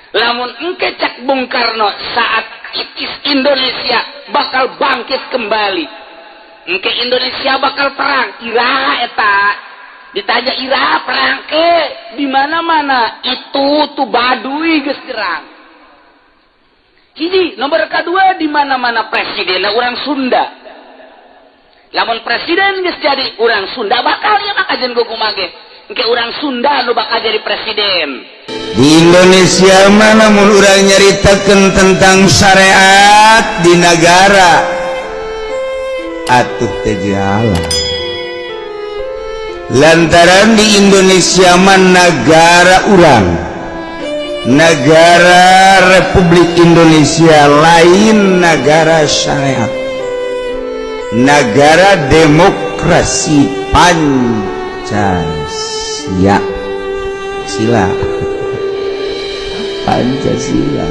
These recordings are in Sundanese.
Lamun engke cak Bung Karno saat itis Indonesia bakal bangkit kembali, engke Indonesia bakal perang, iraha eta ditanya iraha perang ke di mana-mana itu tuh Baduy geus gerang. Hiji nomor kedua di mana-mana presidenna urang Sunda. Lamun presiden geus jadi urang Sunda bakal ya maka jeung kumaha ge engke urang Sunda nu bakal jadi presiden. Di Indonesia mana mun urang nyaritakeun tentang syariat di negara atuh teh jalan. Lantaran di Indonesia mah negara urang, negara Republik Indonesia lain negara syariat, negara demokrasi Pancasila.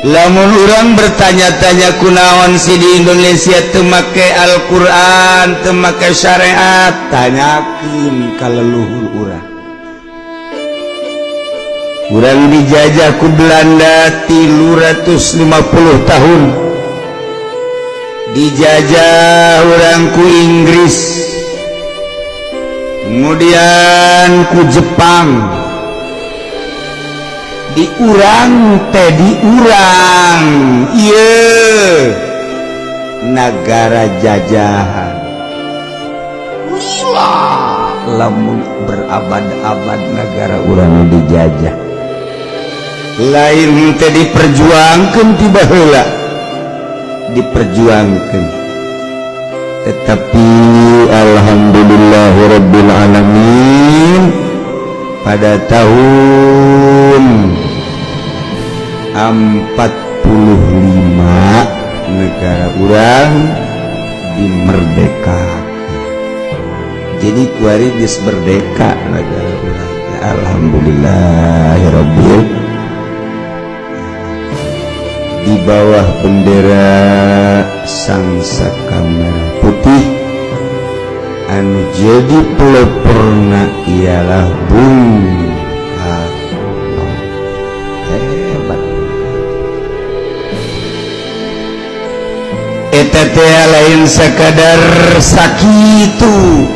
Lamun urang bertanya-tanya kunaon si di Indonesia teu make Al-Qur'an, teu make syariat, tanyakeun ka leluhur urang. Urang dijajah ku Belanda 350 tahun. Dijajah urang ku Inggris. Kemudian ku Jepang. Diurang iya negara jajahan. Lamun berabad-abad negara urang dijajah, lain teh diperjuangkeun ti baheula, diperjuangkeun. Tetapi alhamdulillahirabbil alamin pada tahun 45 negara urang dimerdekakan. Jadi kuari geus merdeka negara urang. Alhamdulillahirabbil di bawah bendera Sangsaka Merah Putih anu jadi peloporna ialah Bung Karno. Hebat. Eta teh lain sakadar sakitu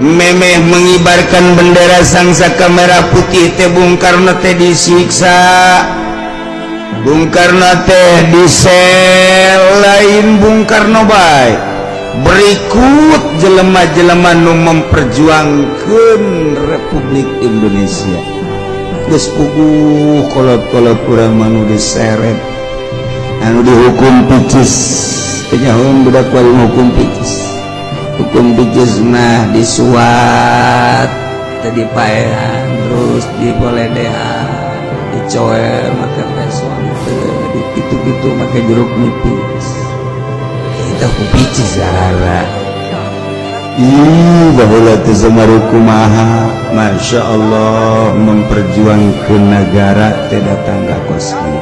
memeh mengibarkan bendera Sangsaka Merah Putih teh Bung Karno teh disiksa, Bung Karno teh disel, lain Bung Karno bae berikut jelema-jelema nu memperjuangkeun Republik Indonesia. Geus puguh kolot-kolot urang manu diseret, anu dihukum picis, penyahoan budak wali hukum picis. Hukum picis mah disuat, tadi paean, terus dipoledehan, dicoer, makan peson, itu makan jeruk nipis. Kita kupicis zahara. Baheula teh samaru kumaha, masya Allah memperjuangkeun negara teh datang ka kos kieu.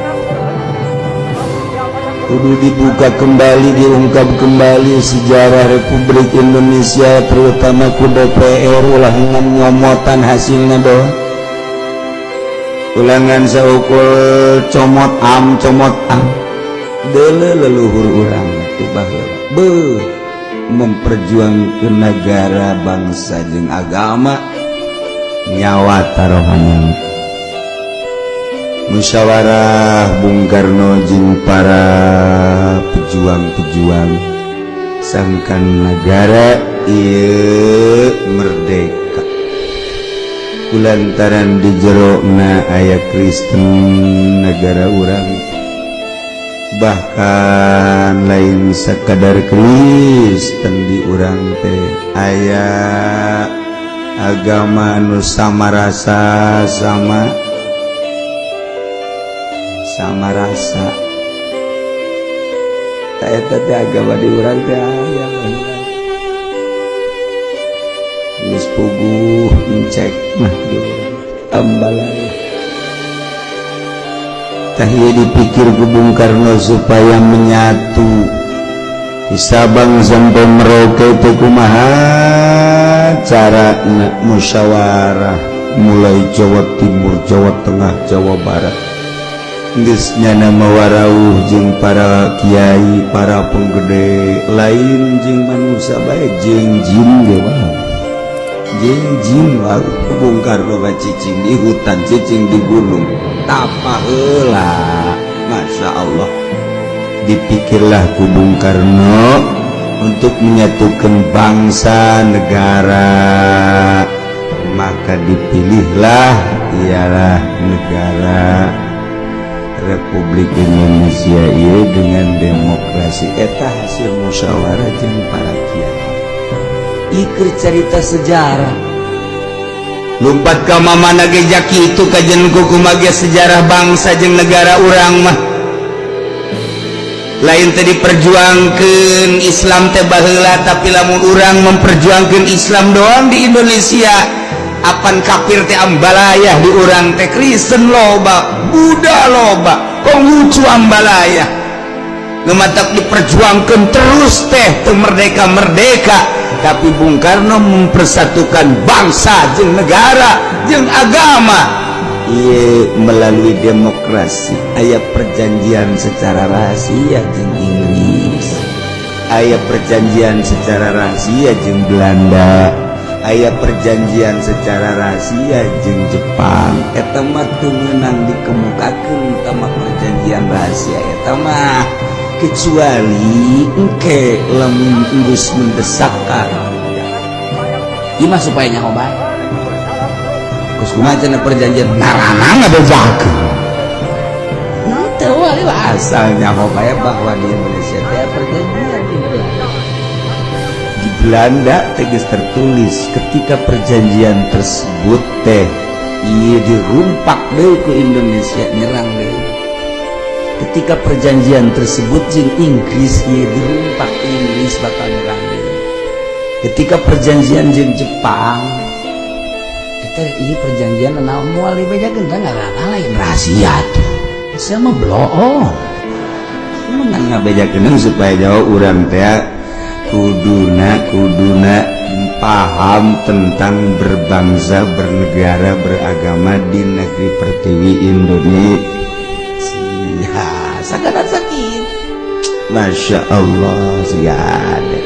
Kudu dibuka kembali, diungkap kembali sejarah Republik Indonesia, terutama ku DPR ulah nyomotan hasilna doang. Ulangan saukul comot am deuleu leluhur urang teh baheula memperjuangkeun negara, bangsa jeung agama, nyawa taruhanna. Musyawarah Bung Karno jeung para pejuang-pejuang sangkan negara ieu merdeka. Kulantaran di jerona aya Kristen negara urang, bahkan lain sakadar Kristen di urang teh aya agama anu sama rasa sama rasa. Tak eta teh agama di urang teh aya geus puguh encek mah di urang ambalan. Tah ieu dipikir ku Bung Karno supaya menyatu di Sabang sampai Merauke teh kumaha acara musyawarah mulai Jawa Timur, Jawa Tengah, Jawa Barat. Geus nyana mawarauh jeung para kiai, para penggede lain jeung manusia bae jeung jin ge wae. Jeung jin wae Bung Karno cicing di hutan, cicing di gunung. Tapa heula. Masya Allah. Dipikirlah ku Bung Karno untuk menyatukan bangsa negara, maka dipilihlah ialah negara Republik Indonesia ieu dengan demokrasi. Eta hasil musyawarah jeung para kiai. Ieu cerita sejarah. Lumpat ka mamana ge kitu kajen kumaha sejarah bangsa jeung negara urang mah. Lain tadi perjuangkan Islam teh baheula, tapi lamun urang memperjuangkan Islam doang di Indonesia, apan kafir teh ambalayah di urang teh, Kristen loba, Buddha loba, Konghucu ambalayah. Ngematak diperjuangkan terus teh teu merdeka, tapi Bung Karno mempersatukan bangsa jeung negara jeung agama. Iya, melalui demokrasi. Aya perjanjian secara rahasia jeung Inggris, aya perjanjian secara rahasia jeung Belanda, aya perjanjian secara rahasia jeung Jepang. Eta mah teu meunang dikemukakeun tama perjanjian rahasia eta mah, kecuali engke lamun geus mendesak ka ieu mah supaya nyaho bae. Terus kumaha cenah perjanjian narana ngabejakeun. Teu wae asalnya bae bahwa di Indonesia teh perjanjian di Belanda tegas tertulis ketika perjanjian tersebut teh ieu dirumpak deui ku Indonesia, nyerang deui. Ketika perjanjian tersebut jeung Inggris ieu dirumpak, Inggris bakal nyerang deui. Ketika perjanjian jeung Jepang ini perjanjian naon moal dibejakeun kan ngaranna lain rahasia tuh. Saya mah bloong. Mengan ngabejakeun supaya jauh urang teh kuduna paham tentang berbangsa, bernegara, beragama di negeri pertiwi Indonesia. Sakit. Masya Allah, siade.